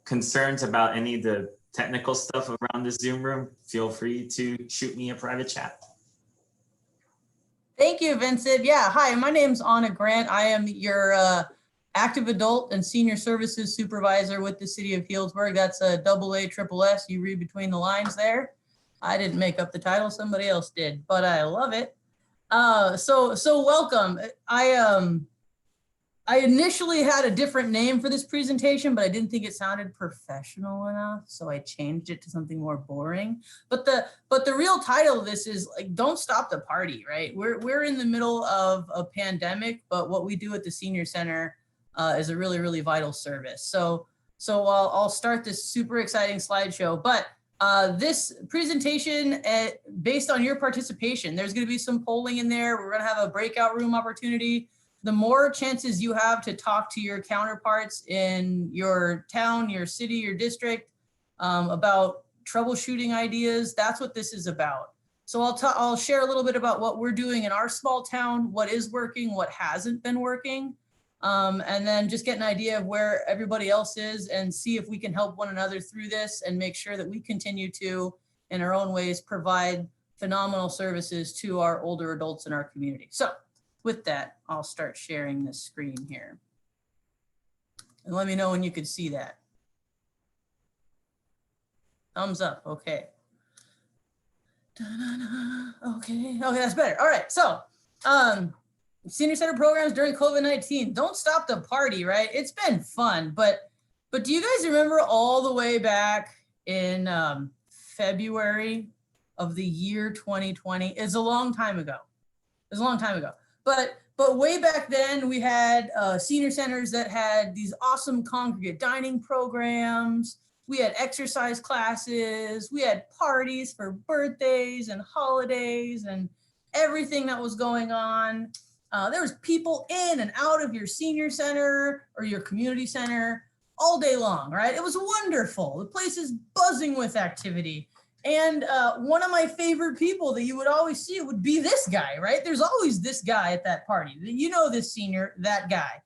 concerns about any of the technical stuff around the Zoom room, feel free to shoot me a private chat. Thank you, Vincent. Yeah, hi, my name's Anna Grant. I am your active adult and senior services supervisor with the city of Healdsburg. That's a AA triple S. You read between the lines there. I didn't make up the title, somebody else did, but I love it. So welcome. I initially had a different name for this presentation, but I didn't think it sounded professional enough, so I changed it to something more boring. But the real title of this is like, don't stop the party, right? We're in the middle of a pandemic, but what we do at the senior center is a really, really vital service. So I'll start this super exciting slideshow, but this presentation, based on your participation, there's going to be some polling in there. We're going to have a breakout room opportunity. The more chances you have to talk to your counterparts in your town, your city, your district about troubleshooting ideas, that's what this is about. So I'll share a little bit about what we're doing in our small town, what is working, what hasn't been working, and then just get an idea of where everybody else is and see if we can help one another through this and make sure that we continue to, in our own ways, provide phenomenal services to our older adults in our community. So with that, I'll start sharing this screen here. And let me know when you can see that. Thumbs up, okay. Okay, that's better. All right, so senior center programs during COVID-19. Don't stop the party, right? It's been fun, but do you guys remember all the way back in February of the year 2020? It's a long time ago. It was a long time ago. But way back then, we had senior centers that had these awesome congregate dining programs. We had exercise classes. We had parties for birthdays and holidays and everything that was going on. There was people in and out of your senior center or your community center all day long, right? It was wonderful. The place is buzzing with activity. And one of my favorite people that you would always see would be this guy, right? There's always this guy at that party. You know this senior, that guy.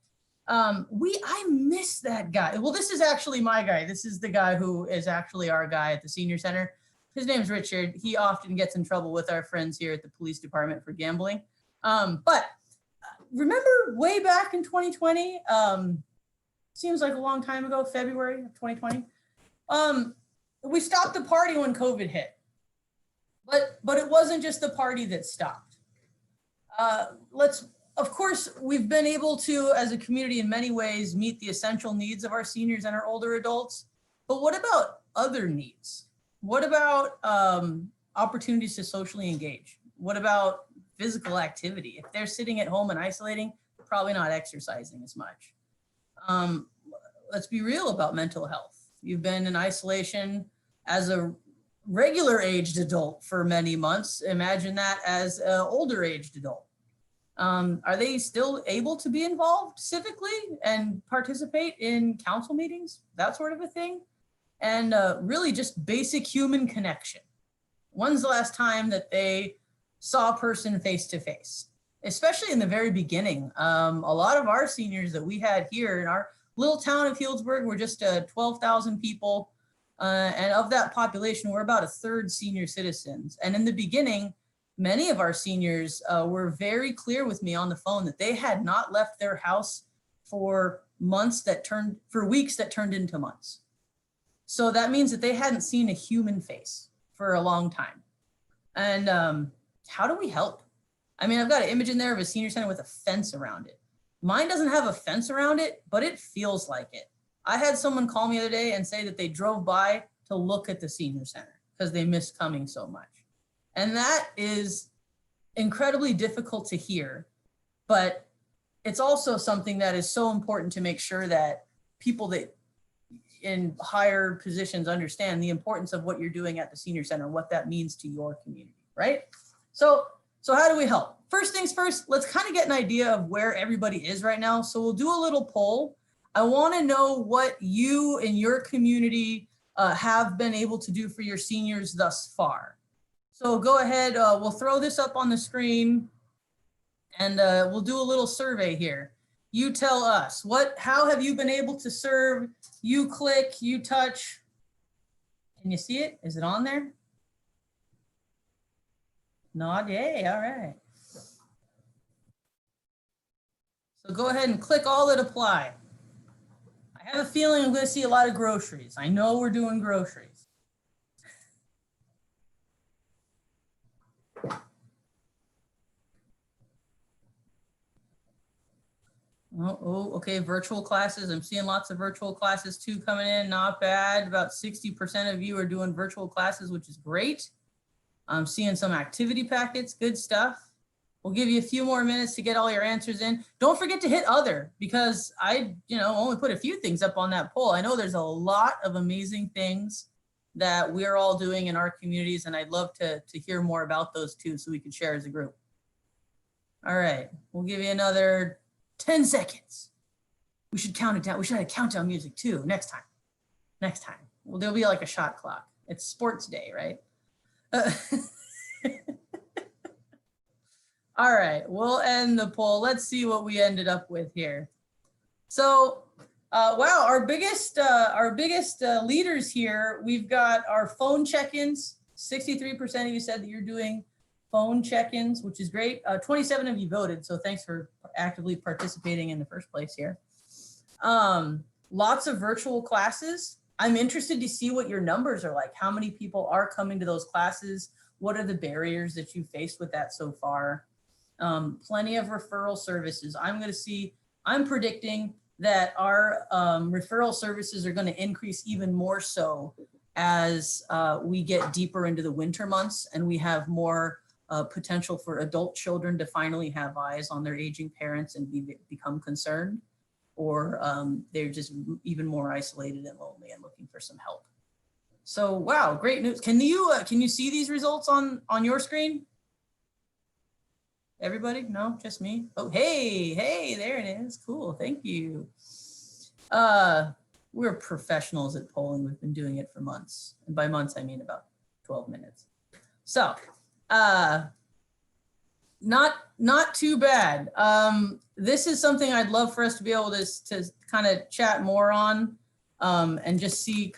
I miss that guy. Well, this is actually my guy. This is the guy who is actually our guy at the senior center. His name's Richard. He often gets in trouble with our friends here at the police department for gambling. But remember way back in 2020, seems like a long time ago, February of 2020. We stopped the party when COVID hit, but it wasn't just the party that stopped. Of course, we've been able to, as a community in many ways, meet the essential needs of our seniors and our older adults. But what about other needs? What about opportunities to socially engage? What about physical activity? If they're sitting at home and isolating, probably not exercising as much. Let's be real about mental health. You've been in isolation as a regular aged adult for many months. Imagine that as an older aged adult. Are they still able to be involved civically and participate in council meetings, that sort of a thing? And really just basic human connection. When's the last time that they saw a person face to face? Especially in the very beginning. A lot of our seniors that we had here in our little town of Healdsburg, we're just 12,000 people. And of that population, we're about a third senior citizens. And in the beginning, many of our seniors were very clear with me on the phone that they had not left their house for weeks that turned into months. So that means that they hadn't seen a human face for a long time. And how do we help? I mean, I've got an image in there of a senior center with a fence around it. Mine doesn't have a fence around it, but it feels like it. I had someone call me the other day and say that they drove by to look at the senior center because they missed coming so much. And that is incredibly difficult to hear, but it's also something that is so important to make sure that people that in higher positions understand the importance of what you're doing at the senior center, what that means to your community, right? So how do we help? First things first, let's kind of get an idea of where everybody is right now. So we'll do a little poll. I want to know what you in your community have been able to do for your seniors thus far. So go ahead, we'll throw this up on the screen and we'll do a little survey here. You tell us. How have you been able to serve? You click, you touch. Can you see it? Is it on there? Nod, yay, all right. So go ahead and click all that apply. I have a feeling I'm going to see a lot of groceries. I know we're doing groceries. Okay, virtual classes. I'm seeing lots of virtual classes too coming in, not bad. About 60% of you are doing virtual classes, which is great. I'm seeing some activity packets, good stuff. We'll give you a few more minutes to get all your answers in. Don't forget to hit other, because I, only put a few things up on that poll. I know there's a lot of amazing things that we're all doing in our communities, and I'd love to hear more about those too, so we can share as a group. All right, we'll give you another 10 seconds. We should count it down. We should have countdown music too next time. Next time. Well, there'll be like a shot clock. It's sports day, right? All right, we'll end the poll. Let's see what we ended up with here. So, wow, our biggest leaders here, we've got our phone check-ins. 63% of you said that you're doing phone check-ins, which is great. 27 of you voted, so thanks for actively participating in the first place here. Lots of virtual classes. I'm interested to see what your numbers are like. How many people are coming to those classes? What are the barriers that you faced with that so far? Plenty of referral services. I'm predicting that our referral services are going to increase even more so as we get deeper into the winter months and we have more potential for adult children to finally have eyes on their aging parents and become concerned, or they're just even more isolated and lonely and looking for some help. So, wow, great news. Can you see these results on your screen? Everybody? No, just me? Oh, hey, there it is. Cool, thank you. We're professionals at polling. We've been doing it for months. And by months, I mean about 12 minutes. So, not too bad. This is something I'd love for us to be able to kind of chat more on and just see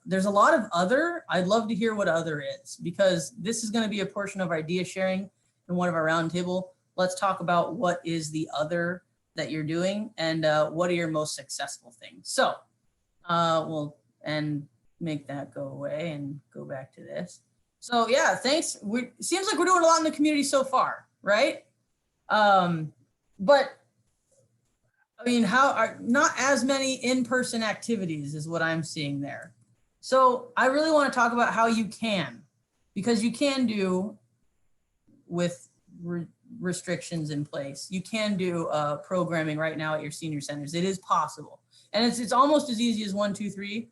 there's a lot of other. I'd love to hear what other is, because this is going to be a portion of idea sharing in one of our roundtable. Let's talk about what is the other that you're doing and what are your most successful things. So we'll make that go away and go back to this. So yeah, thanks. It seems like we're doing a lot in the community so far, right? But I mean, not as many in-person activities is what I'm seeing there. So I really want to talk about how you can, because you can do with restrictions in place. You can do programming right now at your senior centers. It is possible. And it's almost as easy as 1, 2, 3.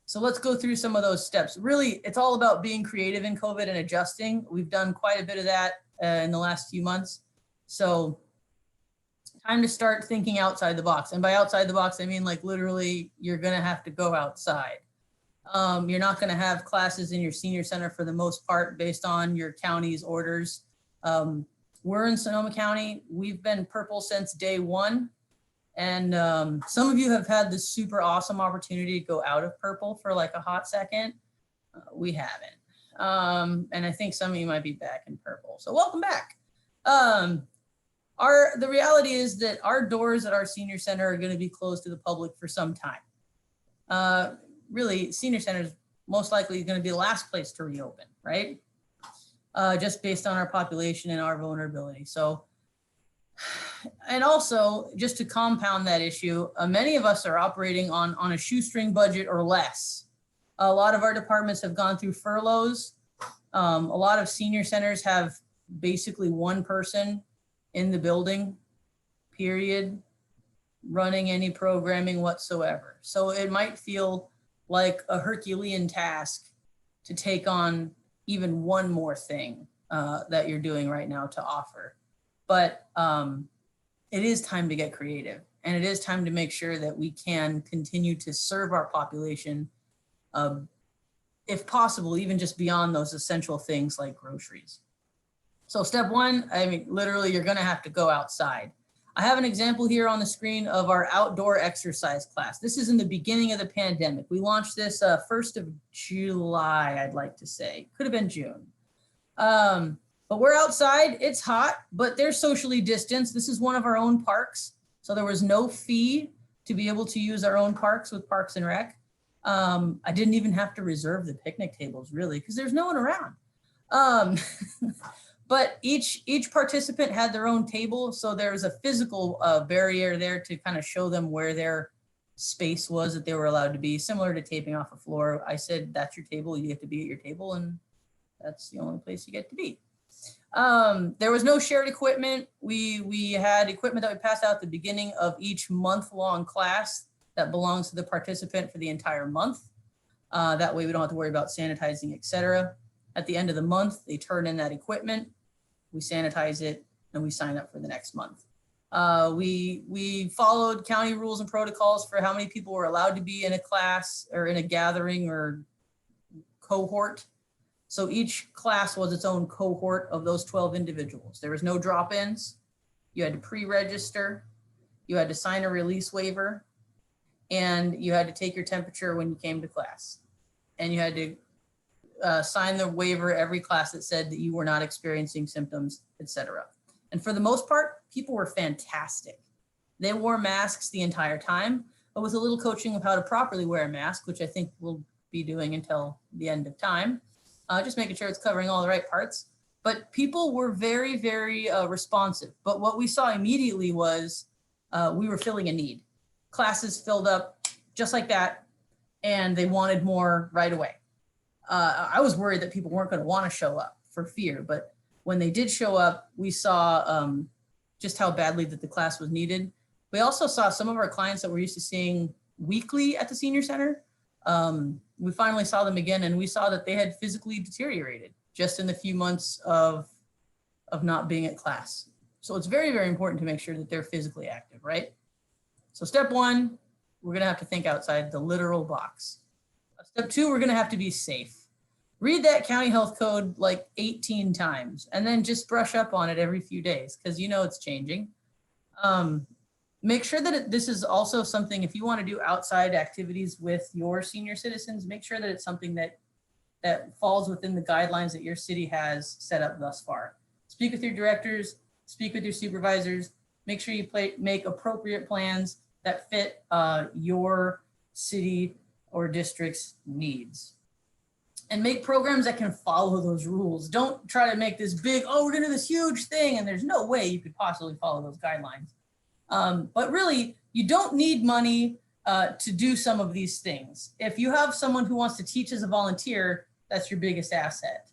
So let's go through some of those steps. Really, it's all about being creative in COVID and adjusting. We've done quite a bit of that in the last few months. So time to start thinking outside the box. And by outside the box, I mean like literally you're gonna have to go outside. You're not gonna have classes in your senior center for the most part based on your county's orders. We're in Sonoma County. We've been purple since day one. And some of you have had this super awesome opportunity to go out of purple for like a hot second. We haven't. And I think some of you might be back in purple. So welcome back. The reality is that our doors at our senior center are going to be closed to the public for some time. Really, senior center is most likely going to be the last place to reopen, right? Just based on our population and our vulnerability. So, and also just to compound that issue, many of us are operating on a shoestring budget or less. A lot of our departments have gone through furloughs. A lot of senior centers have basically one person in the building, period, running any programming whatsoever. So it might feel like a Herculean task to take on even one more thing that you're doing right now to offer. But it is time to get creative, and it is time to make sure that we can continue to serve our population, if possible, even just beyond those essential things like groceries. So step one, I mean, literally, you're gonna have to go outside. I have an example here on the screen of our outdoor exercise class. This is in the beginning of the pandemic. We launched this 1st of July, I'd like to say. Could have been June. But we're outside, it's hot, but they're socially distanced. This is one of our own parks. So there was no fee to be able to use our own parks with Parks and Rec. I didn't even have to reserve the picnic tables really, because there's no one around. But each participant had their own table. So there was a physical barrier there to kind of show them where their space was that they were allowed to be, similar to taping off a floor. I said, that's your table, you get to be at your table, and that's the only place you get to be. There was no shared equipment. We had equipment that we passed out at the beginning of each month-long class that belongs to the participant for the entire month. That way we don't have to worry about sanitizing, etc. At the end of the month, they turn in that equipment, we sanitize it, and we sign up for the next month. We followed county rules and protocols for how many people were allowed to be in a class or in a gathering or cohort. So each class was its own cohort of those 12 individuals. There was no drop-ins. You had to pre-register. You had to sign a release waiver, and you had to take your temperature when you came to class. And you had to sign the waiver every class that said that you were not experiencing symptoms, etc. And for the most part, people were fantastic. They wore masks the entire time, but with a little coaching of how to properly wear a mask, which I think we'll be doing until the end of time, just making sure it's covering all the right parts. But people were very, very responsive. But what we saw immediately was we were filling a need. Classes filled up just like that, and they wanted more right away. I was worried that people weren't going to want to show up for fear, but when they did show up, we saw just how badly that the class was needed. We also saw some of our clients that we're used to seeing weekly at the senior center. We finally saw them again, and we saw that they had physically deteriorated just in the few months of not being at class. So it's very, very important to make sure that they're physically active, right? So step one, we're going to have to think outside the literal box. Step two, we're going to have to be safe. Read that county health code like 18 times and then just brush up on it every few days because you know it's changing. Make sure that this is also something, if you want to do outside activities with your senior citizens, make sure that it's something that falls within the guidelines that your city has set up thus far. Speak with your directors, speak with your supervisors, make sure you make appropriate plans that fit your city or district's needs. And make programs that can follow those rules. Don't try to make this big, oh, we're gonna do this huge thing, and there's no way you could possibly follow those guidelines. But really, you don't need money to do some of these things. If you have someone who wants to teach as a volunteer, that's your biggest asset.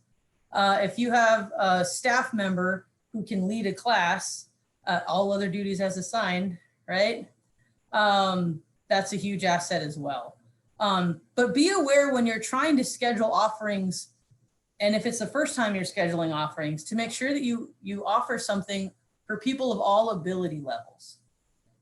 If you have a staff member who can lead a class, all other duties as assigned, right? That's a huge asset as well. But be aware when you're trying to schedule offerings, and if it's the first time you're scheduling offerings, to make sure that you offer something for people of all ability levels.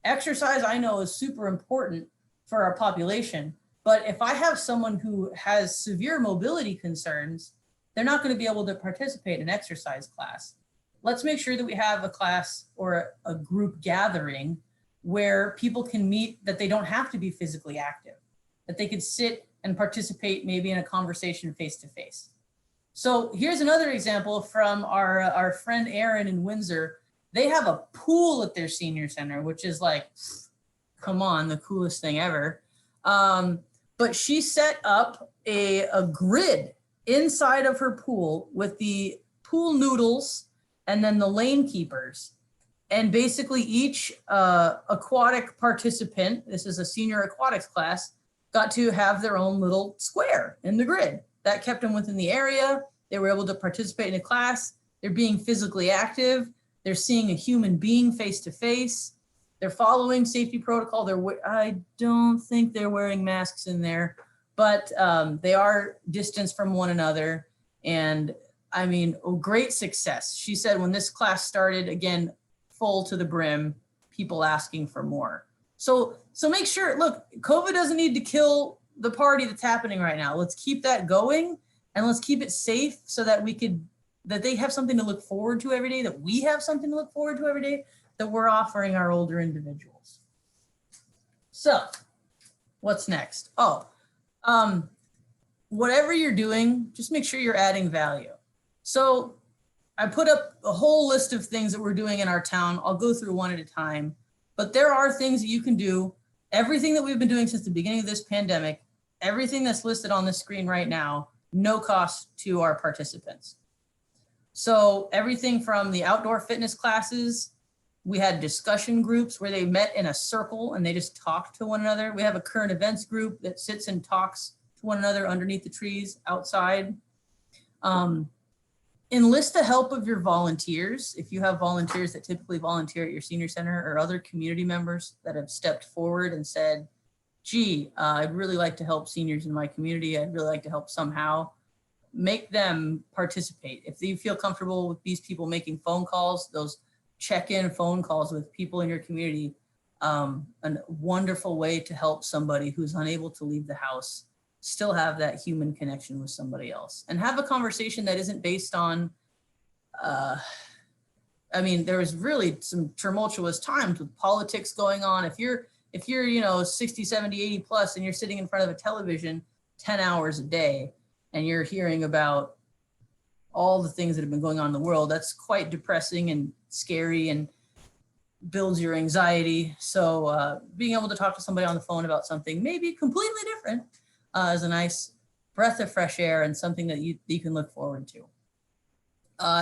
Exercise, I know, is super important for our population, but if I have someone who has severe mobility concerns, they're not going to be able to participate in exercise class. Let's make sure that we have a class or a group gathering where people can meet, that they don't have to be physically active, that they could sit and participate maybe in a conversation face-to-face. So here's another example from our friend Erin in Windsor. They have a pool at their senior center, which is like, come on, the coolest thing ever. But she set up a grid inside of her pool with the pool noodles and then the lane keepers. And basically each aquatic participant, this is a senior aquatics class, got to have their own little square in the grid. That kept them within the area. They were able to participate in a class. They're being physically active. They're seeing a human being face to face. They're following safety protocol. I don't think they're wearing masks in there, but they are distanced from one another. And I mean, great success. She said when this class started, again, full to the brim, people asking for more. So make sure, look, COVID doesn't need to kill the party that's happening right now. Let's keep that going and let's keep it safe so that they have something to look forward to every day, that we have something to look forward to every day. that we're offering our older individuals. So what's next? Oh, whatever you're doing, just make sure you're adding value. So I put up a whole list of things that we're doing in our town. I'll go through one at a time, but there are things that you can do. Everything that we've been doing since the beginning of this pandemic, everything that's listed on the screen right now, no cost to our participants. So everything from the outdoor fitness classes, we had discussion groups where they met in a circle and they just talked to one another. We have a current events group that sits and talks to one another underneath the trees outside. Enlist the help of your volunteers. If you have volunteers that typically volunteer at your senior center or other community members that have stepped forward and said, gee, I'd really like to help seniors in my community. I'd really like to help somehow. Make them participate. If you feel comfortable with these people making phone calls, those check-in phone calls with people in your community, a wonderful way to help somebody who's unable to leave the house still have that human connection with somebody else and have a conversation that isn't based on, I mean, there was really some tumultuous times with politics going on. If you're, 60, 70, 80 plus and you're sitting in front of a television 10 hours a day and you're hearing about all the things that have been going on in the world, that's quite depressing and scary and builds your anxiety. So being able to talk to somebody on the phone about something maybe completely different is a nice breath of fresh air and something that you can look forward to.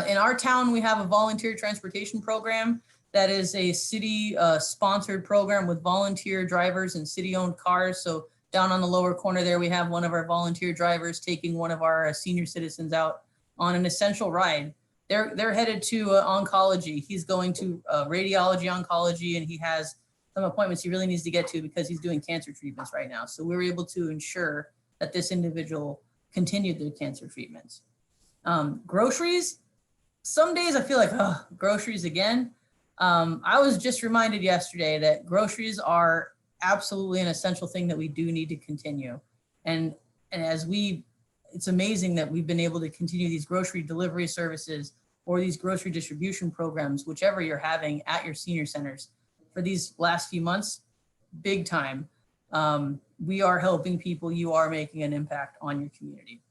In our town, we have a volunteer transportation program that is a city sponsored program with volunteer drivers and city owned cars. So down on the lower corner there, we have one of our volunteer drivers taking one of our senior citizens out on an essential ride. They're headed to oncology. He's going to radiology oncology, and he has some appointments he really needs to get to because he's doing cancer treatments right now. So we were able to ensure that this individual continued their cancer treatments. Groceries, some days I feel like, oh, groceries again. I was just reminded yesterday that groceries are absolutely an essential thing that we do need to continue. And it's amazing that we've been able to continue these grocery delivery services or these grocery distribution programs, whichever you're having at your senior centers for these last few months, big time. We are helping people. You are making an impact on your community.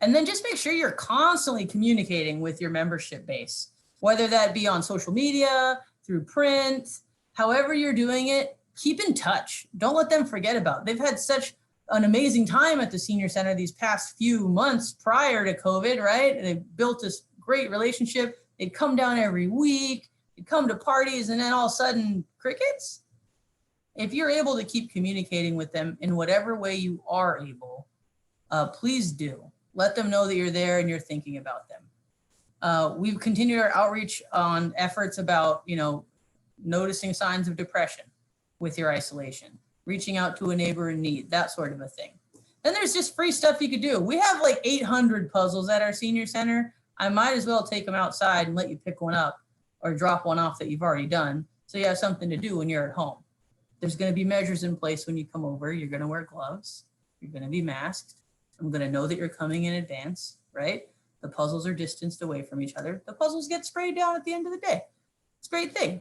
And then just make sure you're constantly communicating with your membership base, whether that be on social media, through print, however you're doing it, keep in touch. Don't let them forget about it. They've had such an amazing time at the senior center these past few months prior to COVID, right? They built this great relationship. They'd come down every week, they'd come to parties, and then all of a sudden, crickets. If you're able to keep communicating with them in whatever way you are able, please do. Let them know that you're there and you're thinking about them. We've continued our outreach on efforts about, noticing signs of depression with your isolation, reaching out to a neighbor in need, that sort of a thing. Then there's just free stuff you could do. We have like 800 puzzles at our senior center. I might as well take them outside and let you pick one up or drop one off that you've already done so you have something to do when you're at home. There's going to be measures in place when you come over. You're going to wear gloves. You're going to be masked. I'm going to know that you're coming in advance, right? The puzzles are distanced away from each other. The puzzles get sprayed down at the end of the day. It's a great thing.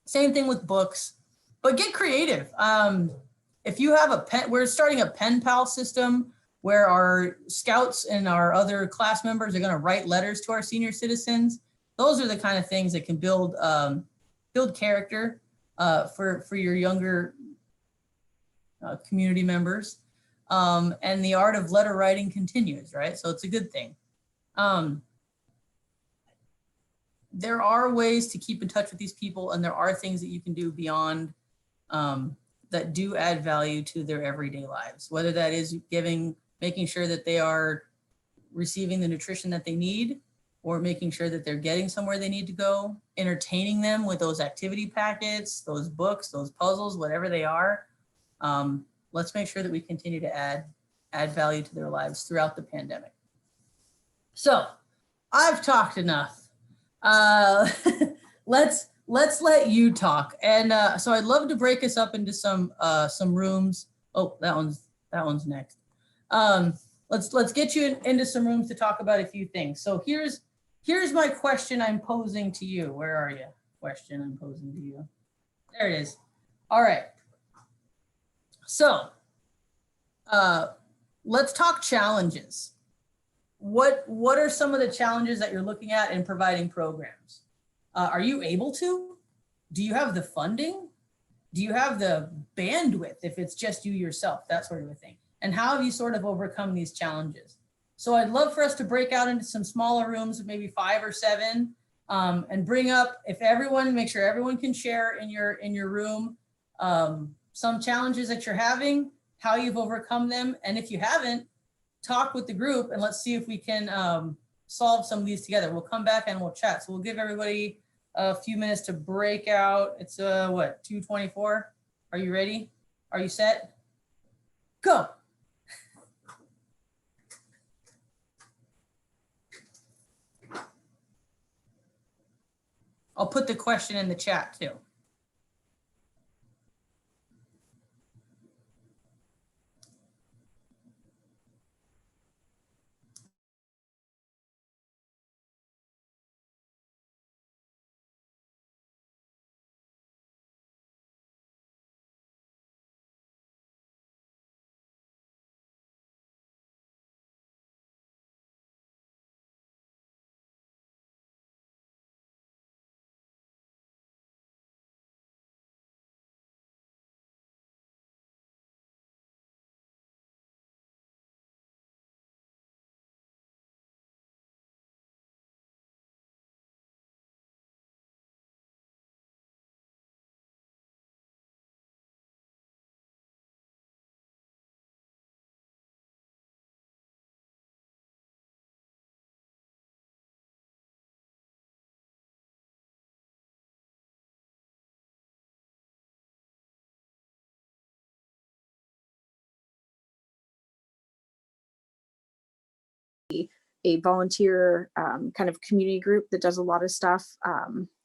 Same thing with books, but get creative. If you have a pen, we're starting a pen pal system where our scouts and our other class members are going to write letters to our senior citizens. Those are the kind of things that can build character for your younger community members. And the art of letter writing continues, right? So it's a good thing. There are ways to keep in touch with these people, and there are things that you can do beyond that do add value to their everyday lives, whether that is making sure that they are receiving the nutrition that they need, or making sure that they're getting somewhere they need to go, entertaining them with those activity packets, those books, those puzzles, whatever they are. Let's make sure that we continue to add value to their lives throughout the pandemic. So I've talked enough. Let's let you talk. And so I'd love to break us up into some rooms. Oh, that one's next. Let's get you into some rooms to talk about a few things. So here's my question I'm posing to you. Where are you? question I'm posing to you. There it is. All right. So let's talk challenges. What are some of the challenges that you're looking at in providing programs? Are you able to? Do you have the funding? Do you have the bandwidth if it's just you yourself, that sort of a thing? And how have you sort of overcome these challenges? So I'd love for us to break out into some smaller rooms, maybe 5 or 7, and bring up, make sure everyone can share in your room some challenges that you're having, how you've overcome them. And if you haven't, talk with the group and let's see if we can solve some of these together. We'll come back and we'll chat. So we'll give everybody a few minutes to break out. It's what, 2:24? Are you ready? Are you set? Go. I'll put the question in the chat too. A volunteer kind of community group that does a lot of stuff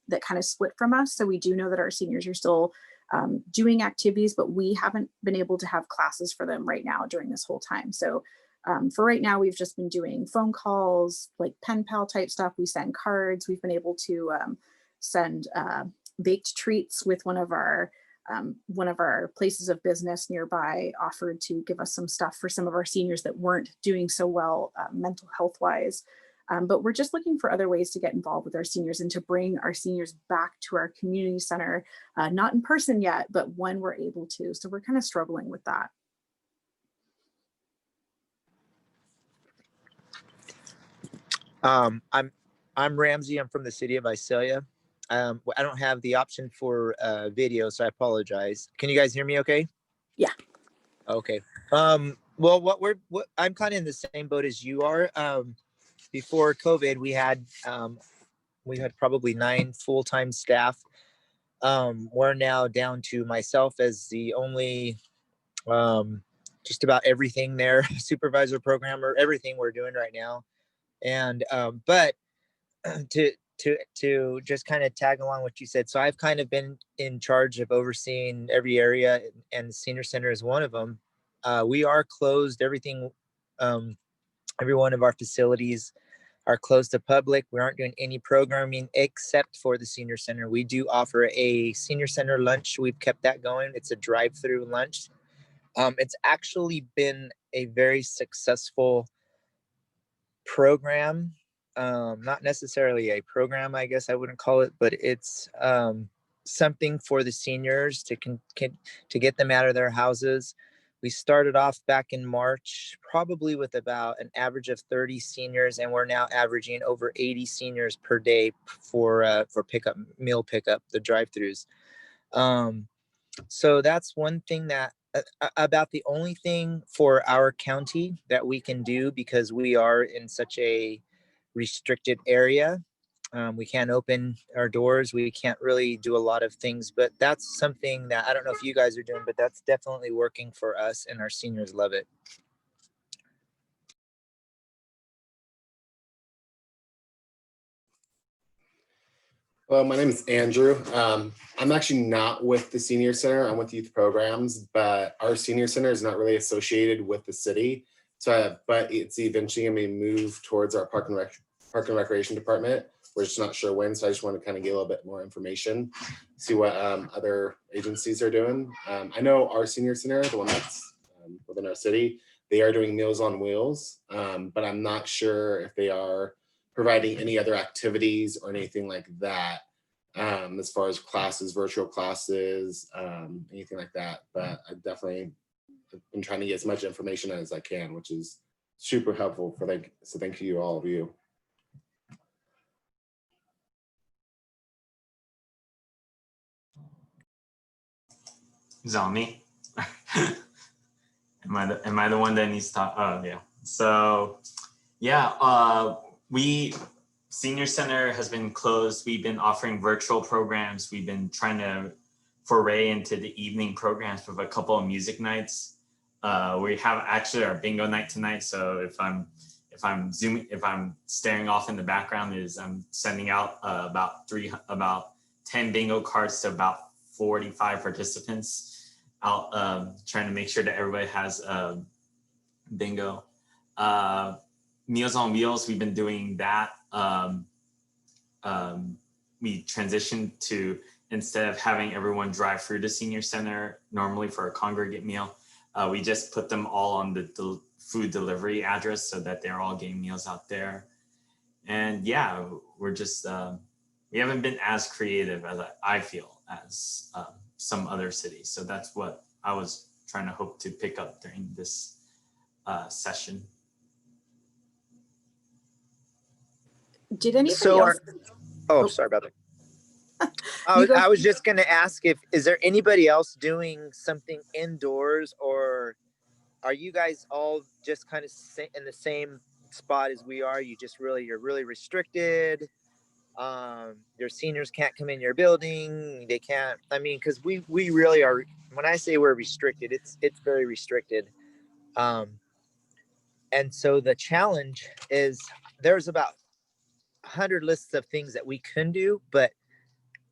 that kind of split from us. So we do know that our seniors are still doing activities, but we haven't been able to have classes for them right now during this whole time. So for right now, we've just been doing phone calls, like pen pal type stuff. We send cards. We've been able to send baked treats with one of our places of business nearby offered to give us some stuff for some of our seniors that weren't doing so well mental health wise. But we're just looking for other ways to get involved with our seniors and to bring our seniors back to our community center, not in person yet, but when we're able to. So we're kind of struggling with that. I'm Ramsey. I'm from the city of Visalia. I don't have the option for video, so I apologize. Can you guys hear me okay? Yeah. Okay. Well, I'm kind of in the same boat as you are. Before COVID, we had probably 9 full-time staff. We're now down to myself as the only just about everything there, supervisor, programmer, everything we're doing right now. And but to just kind of tag along what you said. So I've kind of been in charge of overseeing every area, and the senior center is one of them. We are closed. Everything, every one of our facilities are closed to public. We aren't doing any programming except for the senior center. We do offer a senior center lunch. We've kept that going. It's a drive-through lunch. It's actually been a very successful program. Not necessarily a program, I guess I wouldn't call it, but it's something for the seniors to get them out of their houses. We started off back in March, probably with about an average of 30 seniors, and we're now averaging over 80 seniors per day for meal pickup, the drive-throughs. So that's one thing that about the only thing for our county that we can do, because we are in such a restricted area. We can't open our doors. We can't really do a lot of things, but that's something that I don't know if you guys are doing, but that's definitely working for us, and our seniors love it. Hello, my name is Andrew. I'm actually not with the senior center. I'm with youth programs, but our senior center is not really associated with the city. So, but it's eventually going to be moved towards our park and recreation department. We're just not sure when, so I just want to kind of get a little bit more information, see what other agencies are doing. I know our senior center, the one that's within our city, they are doing Meals on Wheels, but I'm not sure if they are providing any other activities or anything like that, as far as classes, virtual classes, anything like that. But I definitely been trying to get as much information as I can, which is super helpful for like, so thank you, all of you. Is that on me? Am I the one that needs to talk? Oh yeah. So yeah, Senior Center has been closed. We've been offering virtual programs. We've been trying to foray into the evening programs with a couple of music nights. We have actually our bingo night tonight. So if I'm staring off in the background, I'm sending out about 10 bingo cards to about 45 participants out, trying to make sure that everybody has bingo. Meals on Wheels, we've been doing that. We transitioned to, instead of having everyone drive through the senior center normally for a congregate meal, we just put them all on the food delivery address so that they're all getting meals out there. And yeah, we're just, we haven't been as creative as I feel as some other cities. So that's what I was trying to hope to pick up during this session. Did anybody So else? sorry about that. You go. I was just going to ask, is there anybody else doing something indoors, or are you guys all just kind of in the same spot as we are? You're really restricted. Your seniors can't come in your building. They can't, I mean, because we really are, when I say we're restricted, it's very restricted. And so the challenge is there's about 100 lists of things that we can do, but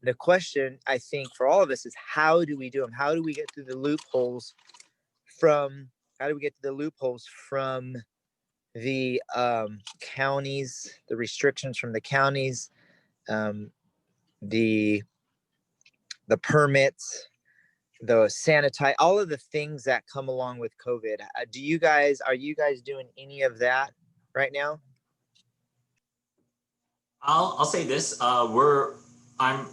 the question I think for all of us is, how do we do them? How do we get through the loopholes from the counties, the restrictions from the counties, the permits, the sanitize, all of the things that come along with COVID. Are you guys doing any of that right now? I'll say this, I'm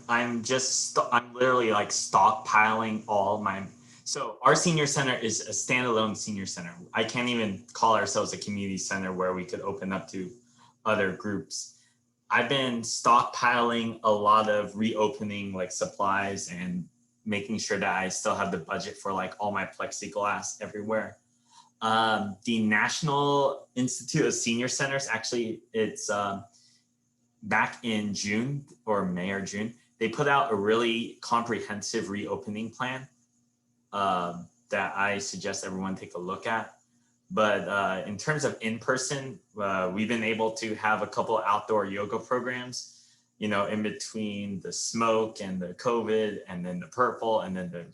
literally like stockpiling all my, so our senior center is a standalone senior center. I can't even call ourselves a community center where we could open up to other groups. I've been stockpiling a lot of reopening like supplies and making sure that I still have the budget for like all my plexiglass everywhere. The National Institute of Senior Centers, actually it's, back in June or May or June, they put out a really comprehensive reopening plan that I suggest everyone take a look at. But in terms of in-person, we've been able to have a couple of outdoor yoga programs, you know, in between the smoke and the COVID and then the purple and then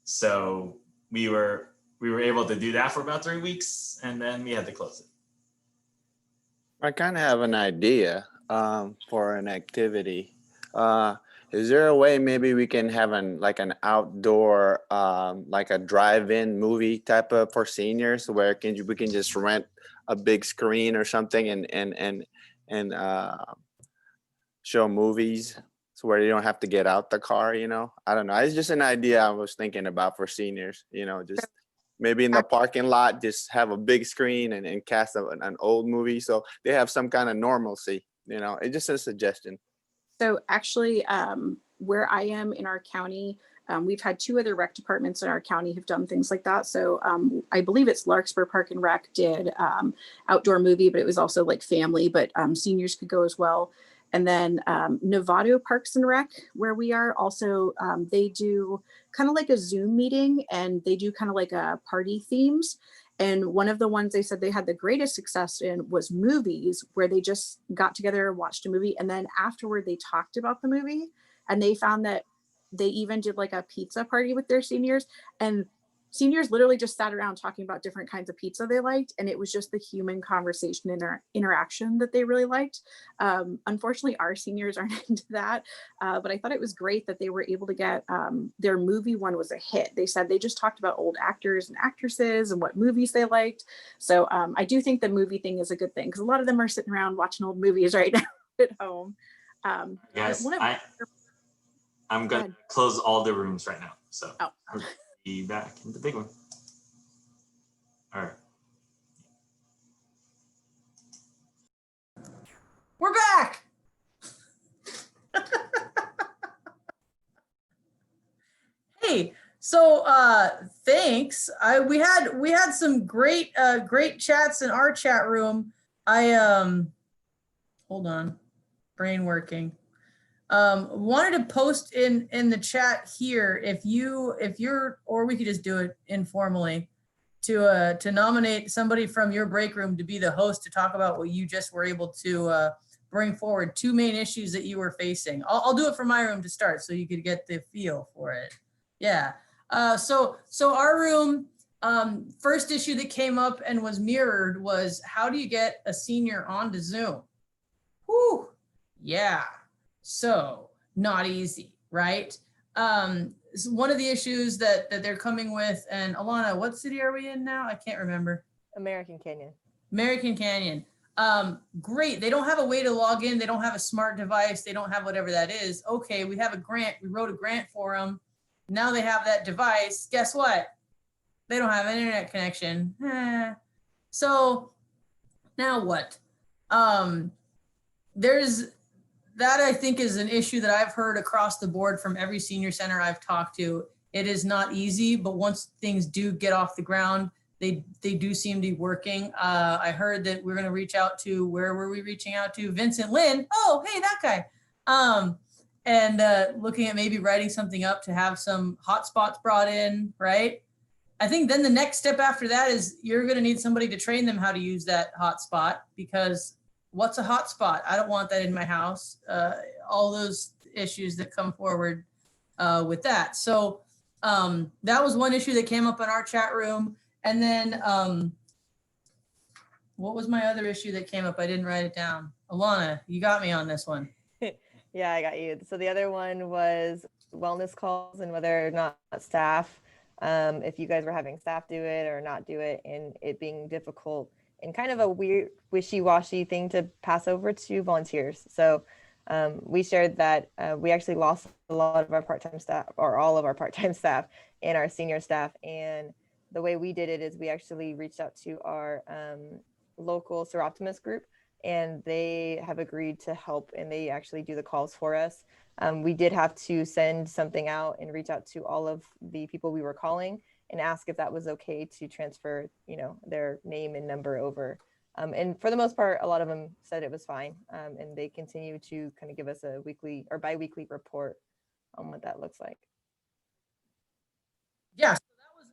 so we were able to do that for about 3 weeks and then we had to close it. I kind of have an idea for an activity. Is there a way maybe we can have an outdoor, like a drive-in movie type of for seniors, where we can just rent a big screen or something and show movies, so where you don't have to get out the car, you know? I don't know. It's just an idea I was thinking about for seniors, you know, just maybe in the parking lot, just have a big screen and cast an old movie so they have some kind of normalcy, you know. It's just a suggestion. So actually, where I am in our county, we've had 2 other rec departments in our county have done things like that. So I believe it's Larkspur Park and Rec did outdoor movie, but it was also like family, but seniors could go as well. And then Novato Parks and Rec, where we are, also they do kind of like a Zoom meeting, and they do kind of like a party themes. And one of the ones they said they had the greatest success in was movies, where they just got together, watched a movie, and then afterward they talked about the movie. And they found that they even did like a pizza party with their seniors. And seniors literally just sat around talking about different kinds of pizza they liked. And it was just the human conversation and interaction that they really liked. Unfortunately, our seniors aren't into that. But I thought it was great that they were able to get their movie one was a hit. They said they just talked about old actors and actresses and what movies they liked. So I do think the movie thing is a good thing because a lot of them are sitting around watching old movies right now at home. Yes, I'm going to close all the rooms right now. So we'll be back in the big one. All right. We're back. Hey, so thanks. We had some great chats in our chat room. Hold on, brain working. Wanted to post in the chat here if you're, or we could just do it informally, to nominate somebody from your break room to be the host to talk about what you just were able to bring forward, 2 main issues that you were facing. I'll do it from my room to start so you could get the feel for it. Yeah. So our room, first issue that came up and was mirrored was, how do you get a senior onto Zoom? Whew. Yeah. So not easy, right? So one of the issues that they're coming with, and Alana, what city are we in now? I can't remember. American Canyon. American Canyon. Great. They don't have a way to log in. They don't have a smart device. They don't have whatever that is. Okay, we have a grant. We wrote a grant for them. Now they have that device. Guess what? They don't have an internet connection. So now what? There's that, I think, is an issue that I've heard across the board from every senior center I've talked to. It is not easy, but once things do get off the ground, they do seem to be working. I heard that we're going to reach out to, where were we reaching out to? Vincent Lynn. Oh, hey, that guy. And looking at maybe writing something up to have some hotspots brought in, right? I think then the next step after that is you're going to need somebody to train them how to use that hotspot, because what's a hotspot? I don't want that in my house. All those issues that come forward with that. So that was one issue that came up in our chat room. And then what was my other issue that came up? I didn't write it down. Alana, you got me on this one. Yeah, I got you. So the other one was wellness calls and whether or not staff, if you guys were having staff do it or not do it, and it being difficult and kind of a weird wishy-washy thing to pass over to volunteers. So we shared that we actually lost a lot of our part-time staff, or all of our part-time staff and our senior staff. And the way we did it is we actually reached out to our local Seroptimus group, and they have agreed to help, and they actually do the calls for us. We did have to send something out and reach out to all of the people we were calling and ask if that was okay to transfer, their name and number over. And for the most part, a lot of them said it was fine. And they continue to kind of give us a weekly or bi-weekly report on what that looks like. Yeah, so that was,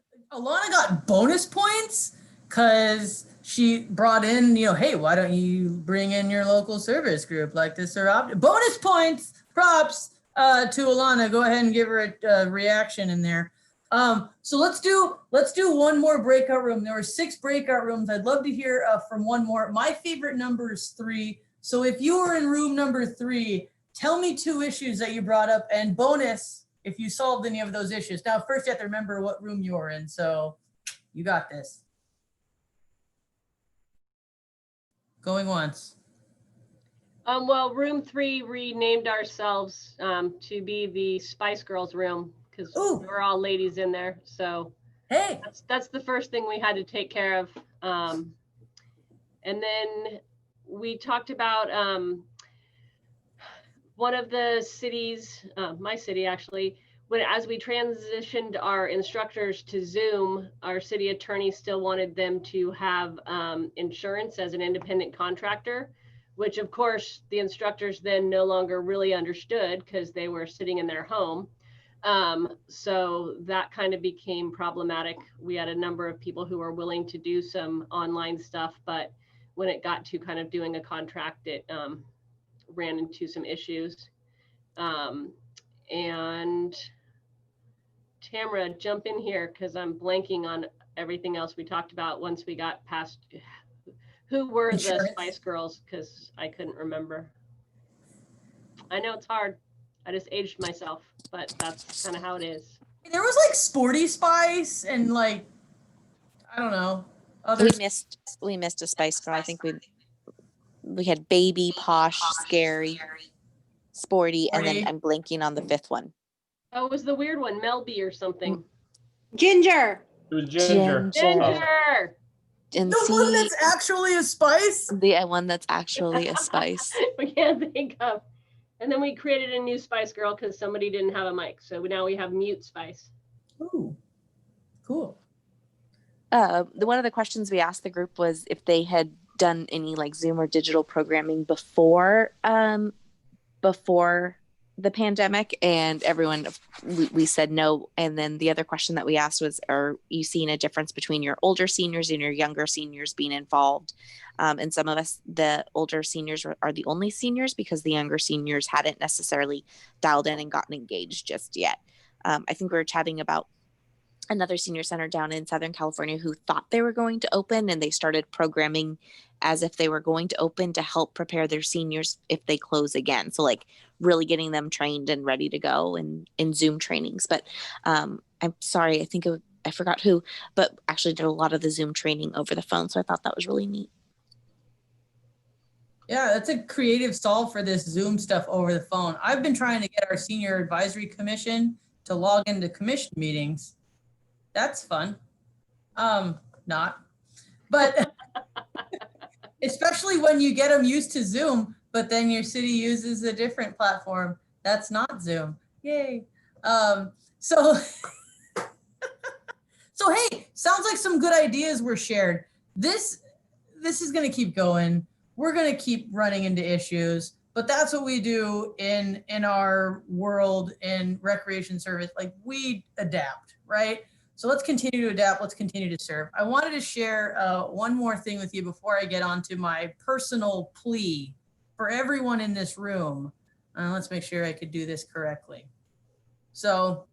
Alana got bonus points because she brought in, hey, why don't you bring in your local service group like this, or bonus points, props to Alana. Go ahead and give her a reaction in there. So let's do one more breakout room. There were 6 breakout rooms. I'd love to hear from one more. My favorite number is 3. So if you were in room number 3, tell me 2 issues that you brought up, and bonus if you solved any of those issues. Now, first you have to remember what room you were in. So you got this. Going once. Well, room 3 renamed ourselves to be the Spice Girls room, because we're all ladies in there. So hey, that's the first thing we had to take care of. And then we talked about one of the cities, my city actually, as we transitioned our instructors to Zoom, our city attorney still wanted them to have insurance as an independent contractor, which of course the instructors then no longer really understood because they were sitting in their home. So that kind of became problematic. We had a number of people who were willing to do some online stuff, but when it got to kind of doing a contract, it ran into some issues. And Tamara, jump in here because I'm blanking on everything else we talked about once we got past who were the Insurance. Spice Girls, because I couldn't remember. I know it's hard. I just aged myself, but that's kind of how it is. There was like Sporty Spice and like, I don't know. We Others. missed a Spice Girl. I think we had Baby, Posh, Scary, Sporty, and then Sporty. I'm blanking on the fifth one. Oh, it was the weird one, Melby or something. Ginger. It was Ginger. Ginger. And The one that's actually a spice? the one that's actually a spice. We can't think of. And then we created a new Spice Girl because somebody didn't have a mic. So now we have Mute Spice. Ooh, cool. One of the questions we asked the group was if they had done any like Zoom or digital programming before the pandemic, and everyone we said no. And then the other question that we asked was, are you seeing a difference between your older seniors and your younger seniors being involved? And some of us, the older seniors are the only seniors because the younger seniors hadn't necessarily dialed in and gotten engaged just yet. I think we were chatting about another senior center down in Southern California who thought they were going to open, and they started programming as if they were going to open to help prepare their seniors if they close again. So like really getting them trained and ready to go in Zoom trainings. But I'm sorry, I forgot who, but actually did a lot of the Zoom training over the phone. So I thought that was really neat. Yeah, that's a creative solve for this Zoom stuff over the phone. I've been trying to get our senior advisory commission to log into commission meetings. That's fun. Not, but especially when you get them used to Zoom, but then your city uses a different platform that's not Zoom. Yay. So hey, sounds like some good ideas were shared. This is going to keep going. We're going to keep running into issues, but that's what we do in our world in recreation service. Like we adapt, right? So let's continue to adapt. Let's continue to serve. I wanted to share one more thing with you before I get on to my personal plea for everyone in this room. Let's make sure I could do this correctly. So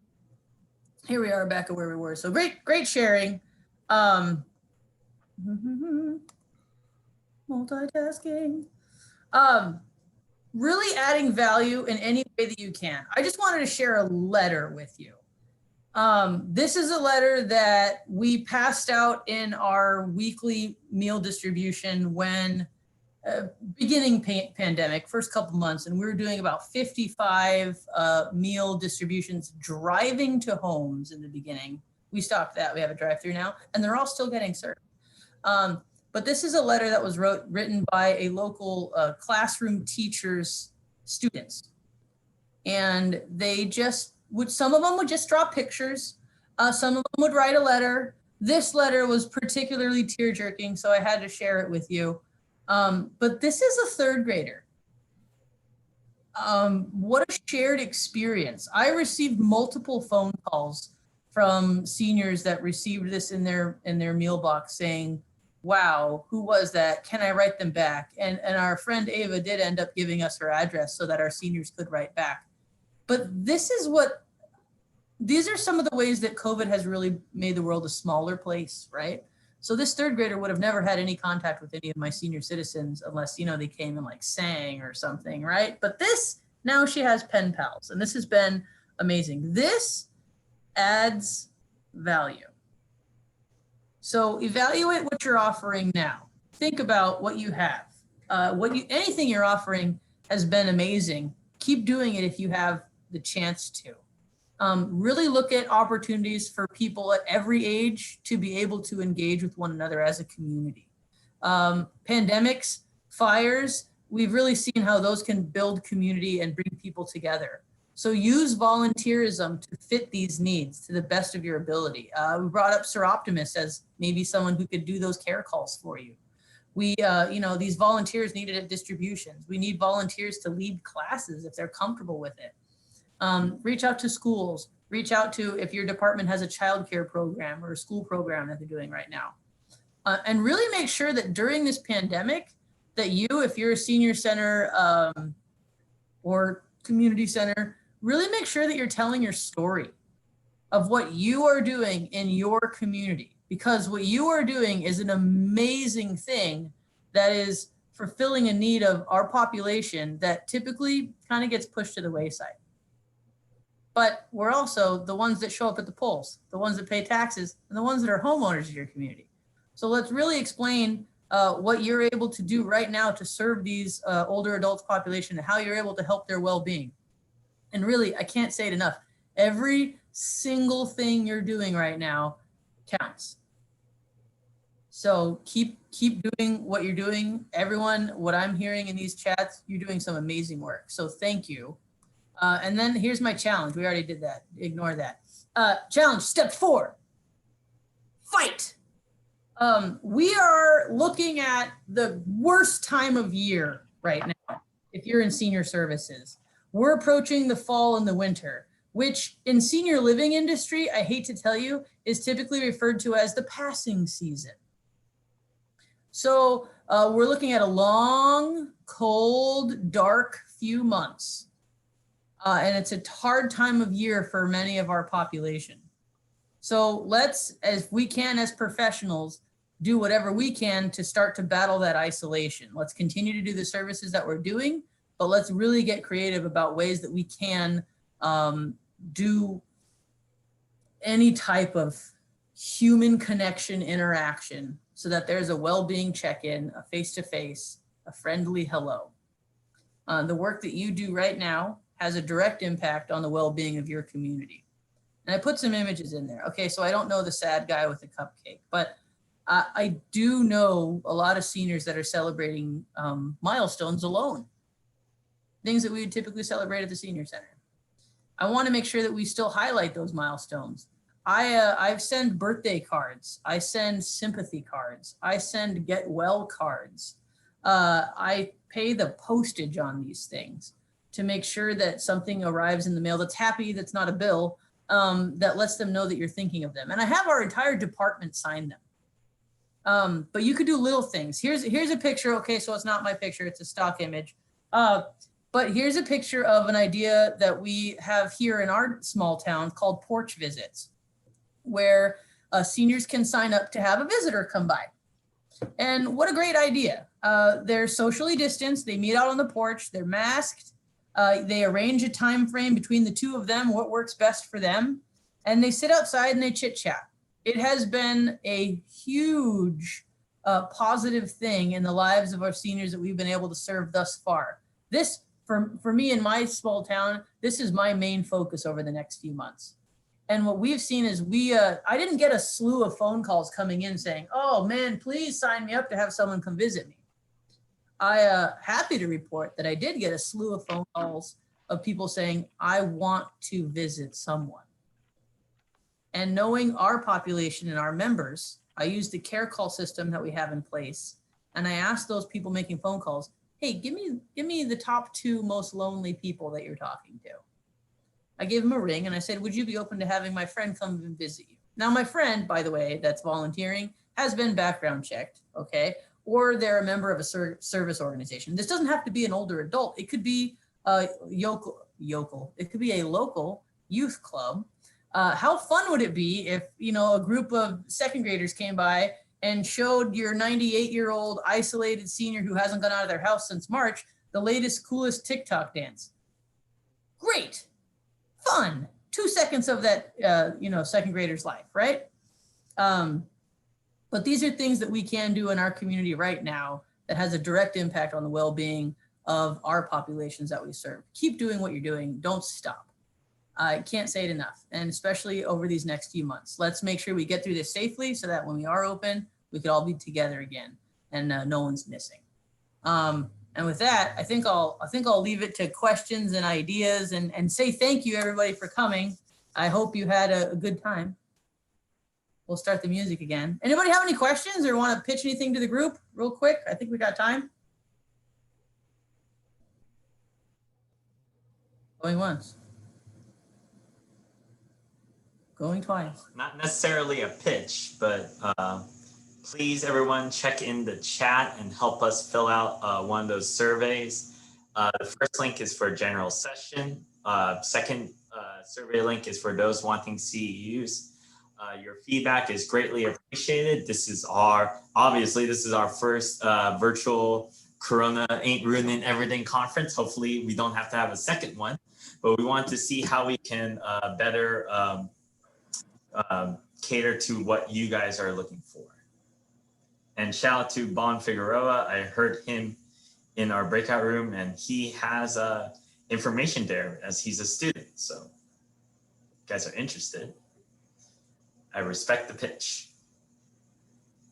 here we are back at where we were. So great sharing. Multitasking. Really adding value in any way that you can. I just wanted to share a letter with you. This is a letter that we passed out in our weekly meal distribution when beginning pandemic, first couple months, and we were doing about 55 meal distributions driving to homes in the beginning. We stopped that. We have a drive-through now, and they're all still getting served. But this is a letter that was written by a local classroom teacher's students. And they just some of them would just draw pictures. Some of them would write a letter. This letter was particularly tear-jerking, so I had to share it with you. But this is a third grader. What a shared experience. I received multiple phone calls from seniors that received this in their meal box saying, wow, who was that? Can I write them back? And our friend Ava did end up giving us her address so that our seniors could write back. But these are some of the ways that COVID has really made the world a smaller place, right? So this third grader would have never had any contact with any of my senior citizens unless, they came and like sang or something, right? But now she has pen pals, and this has been amazing. This adds value. So evaluate what you're offering now. Think about what you have. Anything you're offering has been amazing. Keep doing it if you have the chance to. Really look at opportunities for people at every age to be able to engage with one another as a community. Pandemics, fires, we've really seen how those can build community and bring people together. So use volunteerism to fit these needs to the best of your ability. We brought up Sir Optimus as maybe someone who could do those care calls for you. We, these volunteers needed at distributions. We need volunteers to lead classes if they're comfortable with it. Reach out to schools, reach out to if your department has a childcare program or a school program that they're doing right now. And really make sure that during this pandemic that if you're a senior center or community center, really make sure that you're telling your story. of what you are doing in your community, because what you are doing is an amazing thing that is fulfilling a need of our population that typically kind of gets pushed to the wayside. But we're also the ones that show up at the polls, the ones that pay taxes, and the ones that are homeowners of your community. So let's really explain what you're able to do right now to serve these older adults population and how you're able to help their well-being. And really, I can't say it enough. Every single thing you're doing right now counts. So keep doing what you're doing. Everyone, what I'm hearing in these chats, you're doing some amazing work. So thank you. And then here's my challenge. We already did that. Ignore that. Challenge step 4, fight. We are looking at the worst time of year right now. If you're in senior services, we're approaching the fall and the winter, which in senior living industry, I hate to tell you, is typically referred to as the passing season. So we're looking at a long, cold, dark few months. And it's a hard time of year for many of our population. So let's, as we can as professionals, do whatever we can to start to battle that isolation. Let's continue to do the services that we're doing, but let's really get creative about ways that we can do any type of human connection interaction so that there's a well-being check-in, a face-to-face, a friendly hello. The work that you do right now has a direct impact on the well-being of your community. And I put some images in there. Okay, so I don't know the sad guy with the cupcake, but I do know a lot of seniors that are celebrating milestones alone, things that we would typically celebrate at the senior center. I want to make sure that we still highlight those milestones. I send birthday cards. I send sympathy cards. I send get well cards. I pay the postage on these things to make sure that something arrives in the mail that's happy, that's not a bill, that lets them know that you're thinking of them. And I have our entire department sign them. But you could do little things. Here's a picture. Okay, so it's not my picture, it's a stock image. But here's a picture of an idea that we have here in our small town called porch visits, where seniors can sign up to have a visitor come by. And what a great idea. They're socially distanced, they meet out on the porch, they're masked, they arrange a time frame between the two of them, what works best for them, and they sit outside and they chit chat. It has been a huge positive thing in the lives of our seniors that we've been able to serve thus far. This, for me in my small town, this is my main focus over the next few months. And what we've seen is I didn't get a slew of phone calls coming in saying, oh man, please sign me up to have someone come visit me. Happy to report that I did get a slew of phone calls of people saying, I want to visit someone. And knowing our population and our members, I used the care call system that we have in place. And I asked those people making phone calls, hey, give me the top 2 most lonely people that you're talking to. I gave them a ring and I said, would you be open to having my friend come and visit you? Now, my friend, by the way, that's volunteering, has been background checked, okay? Or they're a member of a service organization. This doesn't have to be an older adult. It could be a yokel. It could be a local youth club. How fun would it be if, a group of second graders came by and showed your 98-year-old isolated senior who hasn't gone out of their house since March, the latest, coolest TikTok dance? Great, fun. 2 seconds of that, second grader's life, right? But these are things that we can do in our community right now that has a direct impact on the well-being of our populations that we serve. Keep doing what you're doing. Don't stop. I can't say it enough, and especially over these next few months. Let's make sure we get through this safely so that when we are open, we could all be together again and no one's missing. And with that, I think I'll leave it to questions and ideas and say thank you everybody for coming. I hope you had a good time. We'll start the music again. Anybody have any questions or want to pitch anything to the group real quick? I think we got time. Going once. Going twice. Not necessarily a pitch, but please everyone check in the chat and help us fill out one of those surveys. The first link is for general session. Second survey link is for those wanting CEUs. Your feedback is greatly appreciated. This is our first virtual Corona Ain't Ruining Everything conference. Hopefully we don't have to have a second one, but we want to see how we can better cater to what you guys are looking for. And shout out to Bon Figueroa. I heard him in our breakout room, and he has information there as he's a student. So if you guys are interested, I respect the pitch.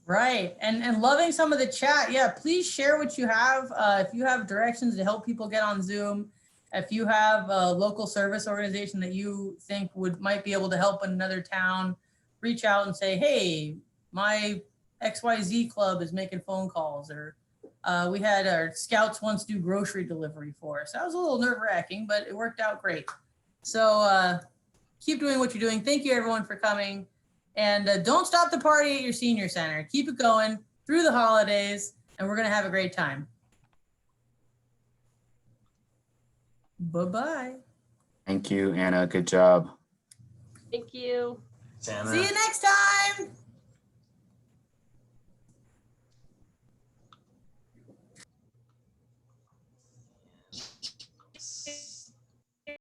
Right. And loving some of the chat. Yeah, please share what you have. If you have directions to help people get on Zoom, if you have a local service organization that you think might be able to help in another town, reach out and say, hey, my XYZ club is making phone calls. Or we had our scouts once do grocery delivery for us. That was a little nerve-wracking, but it worked out great. So keep doing what you're doing. Thank you, everyone, for coming. And don't stop the party at your senior center. Keep it going through the holidays, and we're going to have a great time. Bye-bye. Thank you, Anna. Good job. Thank you. Santa. See you next time.